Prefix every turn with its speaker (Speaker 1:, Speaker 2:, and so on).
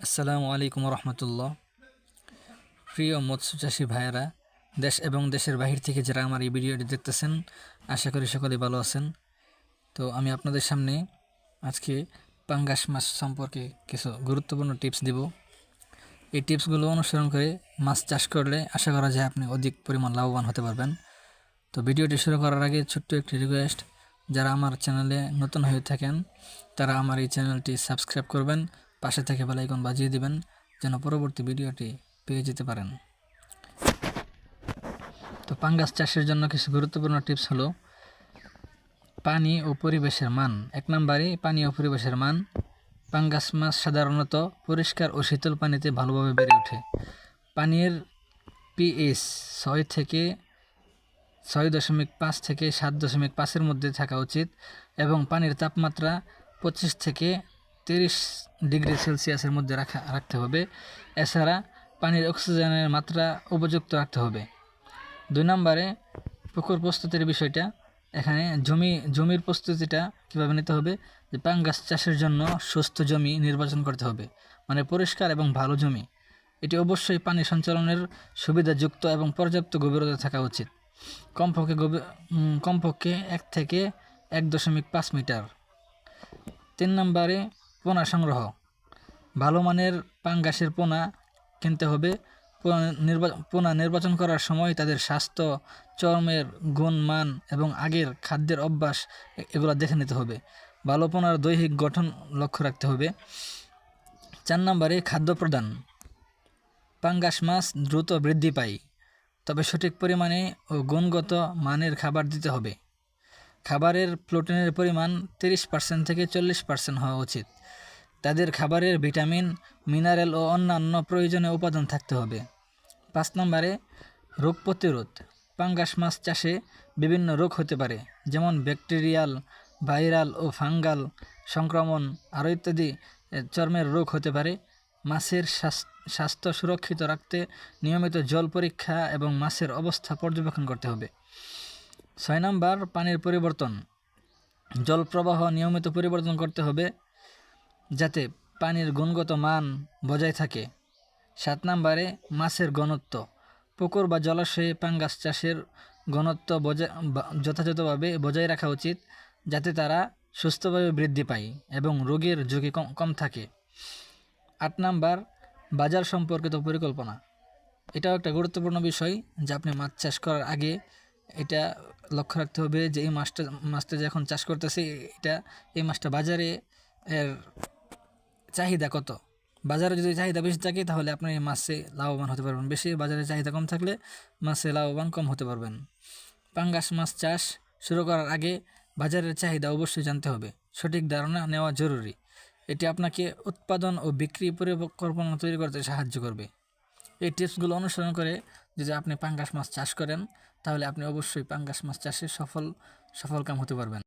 Speaker 1: আসসালামু আলাইকুম রহমতুল্লাহ। প্রিয় মৎস্য চাষী ভাইয়েরা, দেশ এবং দেশের বাহির থেকে যারা আমার এই ভিডিওটি দেখতেছেন, আশা করি সকলেই ভালো আছেন। তো আমি আপনাদের সামনে আজকে পাঙ্গাস মাছ সম্পর্কে কিছু গুরুত্বপূর্ণ টিপস দিব। এই টিপসগুলো অনুসরণ করে মাছ চাষ করলে আশা করা যায় আপনি অধিক পরিমাণ লাভবান হতে পারবেন। তো ভিডিওটি শুরু করার আগে ছোট্ট একটি রিকোয়েস্ট, যারা আমার চ্যানেলে নতুন হয়ে থাকেন তারা আমার এই চ্যানেলটি সাবস্ক্রাইব করবেন, পাশে থেকে বেল আইকন বাজিয়ে দিবেন যেন পরবর্তী ভিডিওটি পেয়ে যেতে পারেন। তো পাঙ্গাস চাষের জন্য কিছু গুরুত্বপূর্ণ টিপস হলো পানি ও পরিবেশের মান। 1 নম্বরে পানি ও পরিবেশের মান। পাঙ্গাস মাছ সাধারণত পরিষ্কার ও শীতল পানিতে ভালোভাবে বেড়ে ওঠে। পানির পিএইচ 6.5 থেকে 7.5-এর মধ্যে থাকা উচিত এবং পানির তাপমাত্রা 25 থেকে 30 ডিগ্রি সেলসিয়াসের মধ্যে রাখতে হবে। এছাড়া পানির অক্সিজেনের মাত্রা উপযুক্ত রাখতে হবে। 2 নম্বরে পুকুর প্রস্তুতির বিষয়টা। এখানে জমির প্রস্তুতিটা কীভাবে নিতে হবে, যে পাঙ্গাস চাষের জন্য সুস্থ জমি নির্বাচন করতে হবে, মানে পরিষ্কার এবং ভালো জমি। এটি অবশ্যই পানি সঞ্চালনের সুবিধাযুক্ত এবং পর্যাপ্ত গভীরতা থাকা উচিত, কমপক্ষে 1 থেকে 1.5 মিটার। 3 নম্বরে পোনা সংগ্রহ। ভালো মানের পাঙ্গাসের পোনা কিনতে হবে। পোনা নির্বাচন করার সময় তাদের স্বাস্থ্য, চর্মের গুণ, মান এবং আগের খাদ্যের অভ্যাস এগুলো দেখে নিতে হবে। ভালো পোনার দৈহিক গঠন লক্ষ্য রাখতে হবে। 4 নম্বরে খাদ্য প্রদান। পাঙ্গাস মাছ দ্রুত বৃদ্ধি পায়, তবে সঠিক পরিমাণে ও গুণগত মানের খাবার দিতে হবে। খাবারের প্রোটিনের পরিমাণ 30% থেকে 40% হওয়া উচিত। তাদের খাবারের ভিটামিন, মিনারেল ও অন্যান্য প্রয়োজনীয় উপাদান থাকতে হবে। 5 নম্বরে রোগ প্রতিরোধ। পাঙ্গাস মাছ চাষে বিভিন্ন রোগ হতে পারে, যেমন ব্যাকটেরিয়াল, ভাইরাল ও ফাঙ্গাল সংক্রমণ আরও ইত্যাদি। চর্মের রোগ হতে পারে। মাছের স্বাস্থ্য সুরক্ষিত রাখতে নিয়মিত জল পরীক্ষা এবং মাছের অবস্থা পর্যবেক্ষণ করতে হবে। 6 নম্বর পানির পরিবর্তন। জল প্রবাহ নিয়মিত পরিবর্তন করতে হবে যাতে পানির গুণগত মান বজায় থাকে। 7 নম্বরে মাছের ঘনত্ব। পুকুর বা জলাশয়ে পাঙ্গাস চাষের ঘনত্ব যথাযথভাবে বজায় রাখা উচিত, যাতে তারা সুস্থভাবে বৃদ্ধি পায় এবং রোগের ঝুঁকি কম থাকে। 8 নাম্বার বাজার সম্পর্কিত পরিকল্পনা। এটাও একটা গুরুত্বপূর্ণ বিষয়, যে আপনি মাছ চাষ করার আগে এটা লক্ষ্য রাখতে হবে যে এই মাছটা যখন চাষ করতেছে এই মাছটা বাজারে এর চাহিদা কত। বাজারে যদি চাহিদা বেশি থাকে তাহলে আপনি এই মাছে লাভবান হতে পারবেন বেশি, বাজারে চাহিদা কম থাকলে মাছে লাভবান কম হতে পারবেন। পাঙ্গাস মাছ চাষ শুরু করার আগে বাজারের চাহিদা অবশ্যই জানতে হবে, সঠিক ধারণা নেওয়া জরুরি। এটি আপনাকে উৎপাদন ও বিক্রি পরিকল্পনা তৈরি করতে সাহায্য করবে। এই টিপসগুলো অনুসরণ করে যদি আপনি পাঙ্গাস মাছ চাষ করেন তাহলে আপনি অবশ্যই পাঙ্গাস মাছ চাষে সফলকাম হতে পারবেন।